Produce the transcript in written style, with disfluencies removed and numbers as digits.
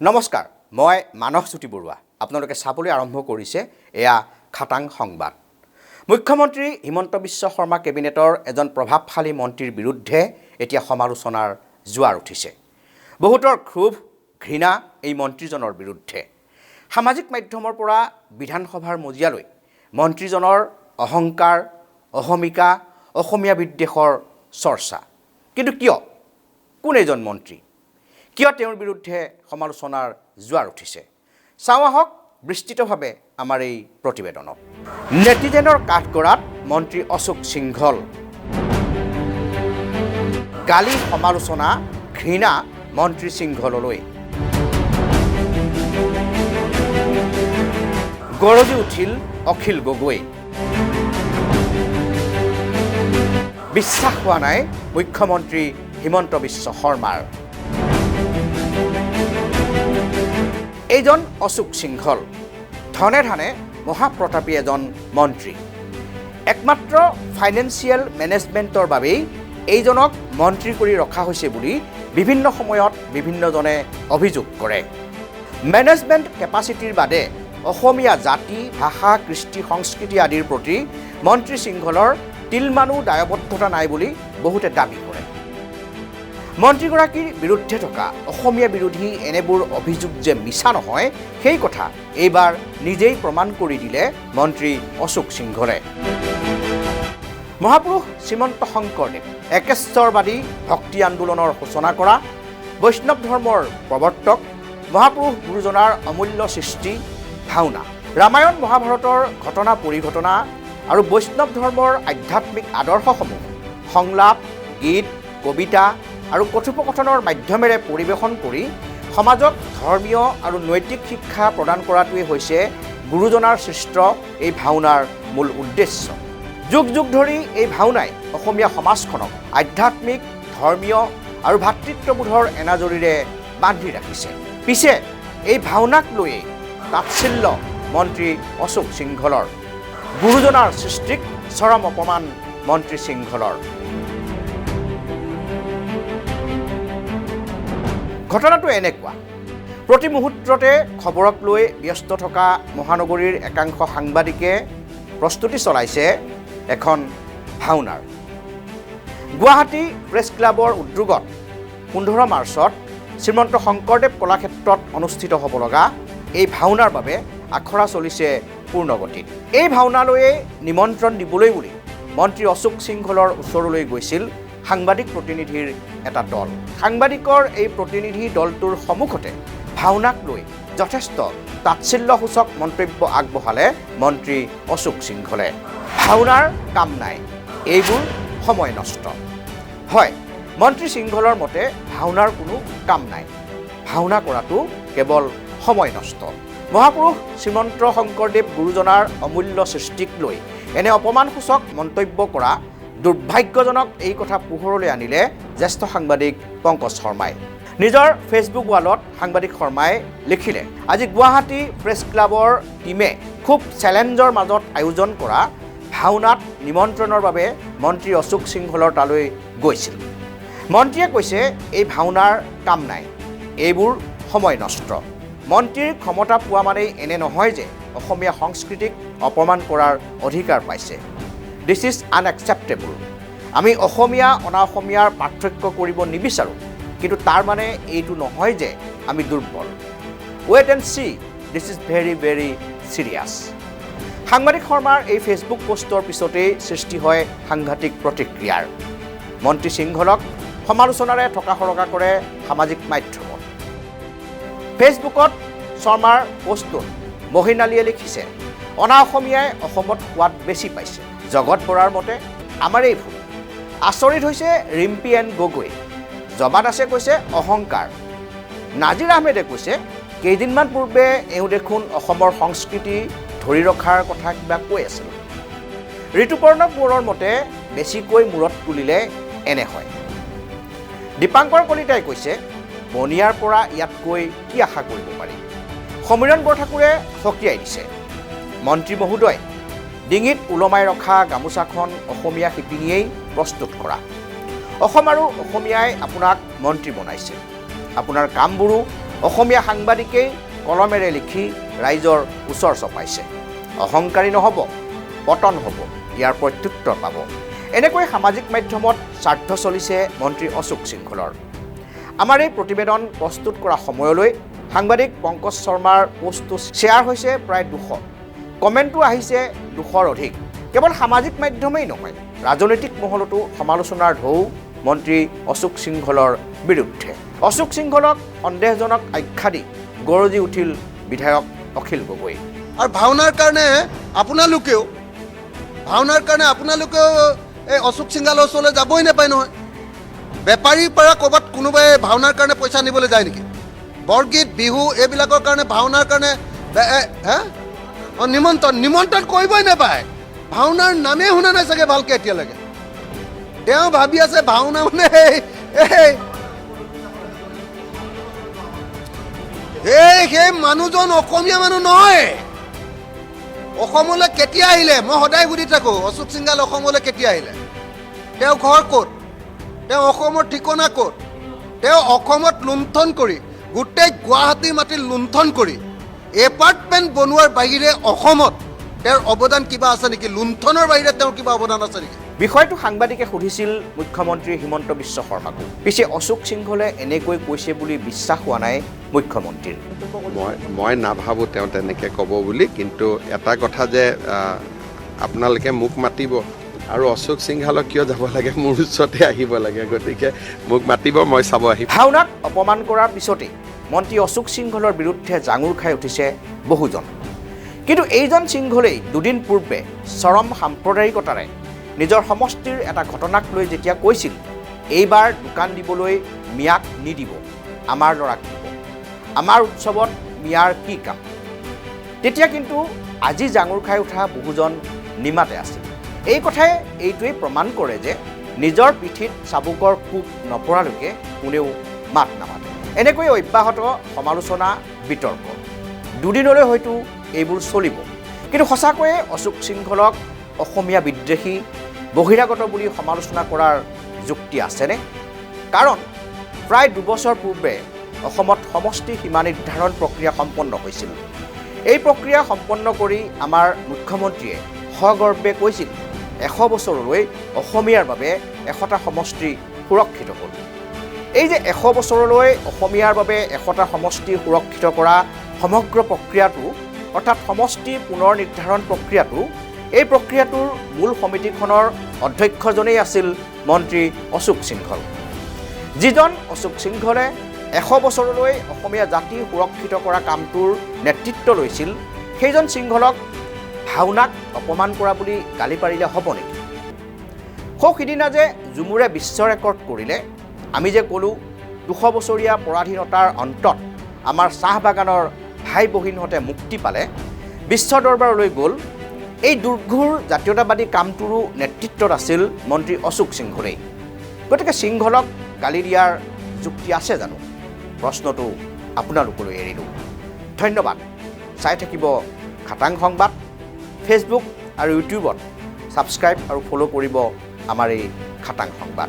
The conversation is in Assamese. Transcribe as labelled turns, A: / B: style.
A: নমস্কাৰ, মই মানস জ্যোতি বৰুৱা। আপোনালোকে চাবলৈ আৰম্ভ কৰিছে এয়া খাটাং সংবাদ। মুখ্যমন্ত্ৰী হিমন্ত বিশ্ব শৰ্মা কেবিনেটৰ এজন প্ৰভাৱশালী মন্ত্ৰীৰ বিৰুদ্ধে এতিয়া সমালোচনাৰ জোৱাৰ উঠিছে। বহুতৰ ক্ষোভ ঘৃণা এই মন্ত্ৰীজনৰ বিৰুদ্ধে। সামাজিক মাধ্যমৰ পৰা বিধানসভাৰ মজিয়ালৈ মন্ত্ৰীজনৰ অহংকাৰ, অহমিকা, অসমীয়া বিদ্বেষৰ চৰ্চা। কিন্তু কিয়? কোন এজন মন্ত্ৰী? কিয় তেওঁৰ বিৰুদ্ধে সমালোচনাৰ জোৱাৰ উঠিছে? চাওঁ আহক বিস্তৃতভাৱে আমাৰ এই প্ৰতিবেদনত। নেটিজেনৰ কাঠগড়াত মন্ত্ৰী অশোক সিংঘল। গালি, সমালোচনা, ঘৃণা মন্ত্ৰী সিংঘললৈ। গৰজি উঠিল অখিল গগৈ। বিশ্বাস হোৱা নাই মুখ্যমন্ত্ৰী হিমন্ত বিশ্ব শৰ্মাৰ। এইজন অশোক সিংঘল ধনে ধানে মহাপ্ৰতাপী এজন মন্ত্ৰী। একমাত্ৰ ফাইনেন্সিয়েল মেনেজমেণ্টৰ বাবেই এইজনক মন্ত্ৰী কৰি ৰখা হৈছে বুলি বিভিন্ন সময়ত বিভিন্নজনে অভিযোগ কৰে। মেনেজমেণ্ট কেপাচিটিৰ বাদে অসমীয়া জাতি, ভাষা, কৃষ্টি, সংস্কৃতি আদিৰ প্ৰতি মন্ত্ৰী সিংঘলৰ তিলমানো দায়বদ্ধতা নাই বুলি বহুতে দাবী কৰে। মন্ত্ৰীগৰাকীৰ বিৰুদ্ধে থকা অসমীয়া বিৰোধী এনেবোৰ অভিযোগ যে মিছা নহয়, সেই কথা এইবাৰ নিজেই প্ৰমাণ কৰি দিলে মন্ত্ৰী অশোক সিংঘলে। মহাপুৰুষ শ্ৰীমন্ত শংকৰদেৱ একেশ্বৰবাদী ভক্তি আন্দোলনৰ সূচনা কৰা, বৈষ্ণৱ ধৰ্মৰ প্ৰৱৰ্তক, মহাপুৰুষ গুৰুজনাৰ অমূল্য সৃষ্টি ভাওনা, ৰামায়ণ মহাভাৰতৰ ঘটনা পৰিঘটনা আৰু বৈষ্ণৱ ধৰ্মৰ আধ্যাত্মিক আদৰ্শসমূহ সংলাপ, গীত, কবিতা আৰু কথোপকথনৰ মাধ্যমেৰে পৰিৱেশন কৰি সমাজত ধৰ্মীয় আৰু নৈতিক শিক্ষা প্ৰদান কৰাটোৱেই হৈছে গুৰুজনাৰ সৃষ্ট এই ভাওনাৰ মূল উদ্দেশ্য। যুগ যুগ ধৰি এই ভাওনাই অসমীয়া সমাজখনক আধ্যাত্মিক, ধৰ্মীয় আৰু ভাতৃত্ববোধৰ এনাজৰীৰে বান্ধি ৰাখিছে। পিছে এই ভাওনাক লৈয়ে তাৎসল্য মন্ত্ৰী অশোক সিংঘলৰ। গুৰুজনাৰ সৃষ্টিক চৰম অপমান মন্ত্ৰী সিংঘলৰ। ঘটনাটো এনেকুৱা, প্ৰতি মুহূৰ্ততে খবৰক লৈ ব্যস্ত থকা মহানগৰীৰ একাংশ সাংবাদিকে প্ৰস্তুতি চলাইছে এখন ভাওনাৰ। গুৱাহাটী প্ৰেছ ক্লাবৰ উদ্যোগত 15 মাৰ্চত শ্ৰীমন্ত শংকৰদেৱ কলাক্ষেত্ৰত অনুষ্ঠিত হ'ব লগা এই ভাওনাৰ বাবে আখৰা চলিছে পূৰ্ণগতিত। এই ভাওনালৈয়ে নিমন্ত্ৰণ দিবলৈ বুলি মন্ত্ৰী অশোক সিংঘলৰ ওচৰলৈ গৈছিল সাংবাদিক প্ৰতিনিধিৰ এটা দল। সাংবাদিকৰ এই প্ৰতিনিধি দলটোৰ সন্মুখতে ভাওনাক লৈ যথেষ্ট তাৎসল্যসূচক মন্তব্য আগবঢ়ালে মন্ত্ৰী অশোক সিংঘলে। ভাওনাৰ কাম নাই, এইবোৰ সময় নষ্ট। হয়, মন্ত্ৰী সিংঘলৰ মতে ভাওনাৰ কোনো কাম নাই, ভাওনা কৰাটো কেৱল সময় নষ্ট। মহাপুৰুষ শ্ৰীমন্ত শংকৰদেৱ গুৰুজনাৰ অমূল্য সৃষ্টিক লৈ এনে অপমানসূচক মন্তব্য কৰা দুৰ্ভাগ্যজনক এই কথা পোহৰলৈ আনিলে জ্যেষ্ঠ সাংবাদিক পংকজ শৰ্মাই। নিজৰ ফেচবুক ৱালত সাংবাদিক শৰ্মাই লিখিলে, আজি গুৱাহাটী প্ৰেছ ক্লাবৰ টীমে খুব চেলেঞ্জৰ মাজত আয়োজন কৰা ভাওনাত নিমন্ত্ৰণৰ বাবে মন্ত্ৰী অশোক সিংঘলৰ তালৈ গৈছিল। মন্ত্ৰীয়ে কৈছে এই ভাওনাৰ কাম নাই, এইবোৰ সময় নষ্ট। মন্ত্ৰীৰ ক্ষমতা পোৱা মানেই এনে নহয় যে অসমীয়া সংস্কৃতিক অপমান কৰাৰ অধিকাৰ পাইছে। This is unacceptable. আমি অসমীয়া অনা অসমীয়াৰ পাৰ্থক্য কৰিব নিবিচাৰোঁ, কিন্তু তাৰ মানে এইটো নহয় যে আমি দুৰ্বল। Wait and see, this is very very serious. সাংবাদিক শৰ্মাৰ এই ফেচবুক পোষ্টৰ পিছতেই সৃষ্টি হয় সাংঘাতিক প্ৰতিক্ৰিয়াৰ। মন্ত্ৰী সিংঘলক সমালোচনাৰে থকাসৰকা কৰে সামাজিক মাধ্যমত। ফেচবুকত শৰ্মাৰ পোষ্টটোত মহিন আলীয়ে লিখিছে, অনা অসমীয়াই অসমত সোৱাদ বেছি পাইছে। জগত বৰাৰ মতে আমাৰেই ভুল। আচৰিত হৈছে ৰিম্পী এন গগৈ। জবান আছে কৈছে অহংকাৰ। নাজিৰ আহমেদে কৈছে কেইদিনমান পূৰ্বে এওঁ দেখোন অসমৰ সংস্কৃতি ধৰি ৰখাৰ কথা কিবা কৈ আছিল। ঋতুপৰ্ণ কোঁৱৰৰ মতে বেছিকৈ মূৰত তুলিলে এনে হয়। দীপাংকৰ কলিতাই কৈছে বনিয়াৰ পৰা ইয়াতকৈ কি আশা কৰিব পাৰি। সমীৰণ বৰঠাকুৰে সকীয়াই দিছে, মন্ত্ৰী মহোদয়, ডিঙিত ওলমাই ৰখা গামোচাখন অসমীয়া শিপিনীয়েই প্ৰস্তুত কৰা। অসম আৰু অসমীয়াই আপোনাক মন্ত্ৰী বনাইছে। আপোনাৰ কামবোৰো অসমীয়া সাংবাদিকেই কলমেৰে লিখি ৰাইজৰ ওচৰ চপাইছে। অহংকাৰী নহ'ব, পতন হ'ব, ইয়াৰ প্ৰত্যুত্তৰ পাব। এনেকৈ সামাজিক মাধ্যমত স্বাৰ্থ চলিছে মন্ত্ৰী অশোক সিংহলৰ। আমাৰ এই প্ৰতিবেদন প্ৰস্তুত কৰা সময়লৈ সাংবাদিক পংকজ শৰ্মাৰ পোষ্টটো শ্বেয়াৰ হৈছে প্ৰায় 200। কমেণ্টো আহিছে 200ৰ অধিক। কেৱল সামাজিক মাধ্যমেই নহয়, ৰাজনৈতিক মহলতো সমালোচনাৰ ঢৌ মন্ত্ৰী অশোক সিংহলৰ বিৰুদ্ধে। অশোক সিংহলক সন্দেহজনক আখ্যা দি গৰজি উঠিল বিধায়ক অখিল গগৈ।
B: আৰু ভাওনাৰ কাৰণে আপোনালোকেও এই অশোক সিংহলৰ ওচৰলৈ যাবই নাপায় নহয়। বেপাৰীৰ পৰা ক'ৰবাত কোনোবাই ভাওনাৰ কাৰণে পইচা নিবলৈ যায় নেকি? বৰগীত, বিহু এইবিলাকৰ কাৰণে, ভাওনাৰ কাৰণে নিমন্ত্ৰণ কৰিবই নাপায়। ভাওনাৰ নামেই শুনা নাই চাগে ভালকৈ এতিয়ালৈকে। তেওঁ ভাবি আছে ভাওনা মানে সেই মানুহজন অসমীয়া মানুহ নহয়। অসমলৈ কেতিয়া আহিলে? মই সদায় সুধি থাকোঁ, অশোক সিংহল অসমলৈ কেতিয়া আহিলে? তেওঁ ঘৰ ক'ত? তেওঁ অসমৰ ঠিকনা ক'ত? তেওঁ অসমত লুণ্ঠন কৰি, গোটেই গুৱাহাটী মাটি লুণ্ঠন কৰি এপাৰ্টমেণ্ট বনোৱাৰ বাহিৰে অসমত তেওঁৰ অৱদান কিবা আছে নেকি? লুণ্ঠনৰ বাহিৰে তেওঁৰ কিবা অৱদান আছে নেকি?
A: বিষয়টো সাংবাদিকে সুধিছিল মুখ্যমন্ত্ৰী হিমন্ত বিশ্ব শৰ্মাকো। পিছে অশোক সিংহলে এনেকৈ কৈছে বুলি বিশ্বাস হোৱা নাই মুখ্যমন্ত্ৰীৰ।
C: মই নাভাবোঁ তেওঁ তেনেকৈ ক'ব বুলি, কিন্তু এটা কথা যে আপোনালোকে মোক মাতিব আৰু অশোক সিংহলক কিয় যাব লাগে, মোৰ ওচৰতে আহিব লাগে। গতিকে মোক মাতিব, মই চাব আহিম।
A: ভাওনাক অপমান কৰাৰ পিছতেই মন্ত্ৰী অশোক সিংহলৰ বিৰুদ্ধে জাঙুৰ খাই উঠিছে বহুজন। কিন্তু এইজন সিংহলেই দুদিন পূৰ্বে চৰম সাম্প্ৰদায়িকতাৰে নিজৰ সমষ্টিৰ এটা ঘটনাক লৈ যেতিয়া কৈছিল, এইবাৰ দোকান দিবলৈ মিয়াক নিদিব, আমাৰ ল'ৰাক দিব, আমাৰ উৎসৱত মিয়াৰ কি কাম, তেতিয়া কিন্তু আজি জাঙুৰ খাই উঠা বহুজন নিমাতে আছিল। এই কথাই এইটোৱেই প্ৰমাণ কৰে যে নিজৰ পিঠিত চাবুকৰ কোব নপৰালৈকে কোনেও মাত নামাতে। এনেকৈ অব্যাহত সমালোচনা, বিতৰ্ক দুদিনলৈ হয়তো এইবোৰ চলিব। কিন্তু সঁচাকৈয়ে অশোক সিংহলক অসমীয়া বিদ্বেষী, বহিৰাগত বুলি সমালোচনা কৰাৰ যুক্তি আছেনে? কাৰণ প্ৰায় 2 বছৰ পূৰ্বে অসমত সমষ্টি সীমা নিৰ্ধাৰণ প্ৰক্ৰিয়া সম্পন্ন হৈছিল। এই প্ৰক্ৰিয়া সম্পন্ন কৰি আমাৰ মুখ্যমন্ত্ৰীয়ে সগৰ্বে কৈছিল 100 বছৰলৈ অসমীয়াৰ বাবে 100টা সমষ্টি সুৰক্ষিত হ'ল। এই যে 100 বছৰলৈ অসমীয়াৰ বাবে 100টা সমষ্টি সুৰক্ষিত কৰা সমগ্ৰ প্ৰক্ৰিয়াটো, অৰ্থাৎ সমষ্টি পুনৰ নিৰ্ধাৰণ প্ৰক্ৰিয়াটো, এই প্ৰক্ৰিয়াটোৰ মূল সমিতিখনৰ অধ্যক্ষজনেই আছিল মন্ত্ৰী অশোক সিংহল। যিজন অশোক সিংহলে 100 বছৰলৈ অসমীয়া জাতি সুৰক্ষিত কৰা কামটোৰ নেতৃত্ব লৈছিল, সেইজন সিংহলক ভাওনাক অপমান কৰা বুলি গালি পাৰিলে হ'ব নেকি? সিদিনা যে ঝুমুৰে বিশ্ব ৰেকৰ্ড কৰিলে, আমি যে ক'লোঁ 200 বছৰীয়া পৰাধীনতাৰ অন্তত আমাৰ চাহ বাগানৰ ভাই বহিনহঁতে মুক্তি পালে, বিশ্ব দৰবাৰলৈ গ'ল, এই দুৰ্ঘোৰ জাতীয়তাবাদী কামটোৰো নেতৃত্বত আছিল মন্ত্ৰী অশোক সিংহলেই। গতিকে সিংহলক গালি দিয়াৰ যুক্তি আছে জানো? প্ৰশ্নটো আপোনালোকলৈ এৰিলোঁ। ধন্যবাদ। চাই থাকিব খাটাং সংবাদ। ফেচবুক আৰু ইউটিউবত ছাবস্ক্ৰাইব আৰু ফ'ল' কৰিব আমাৰ এই খাটাং সংবাদ।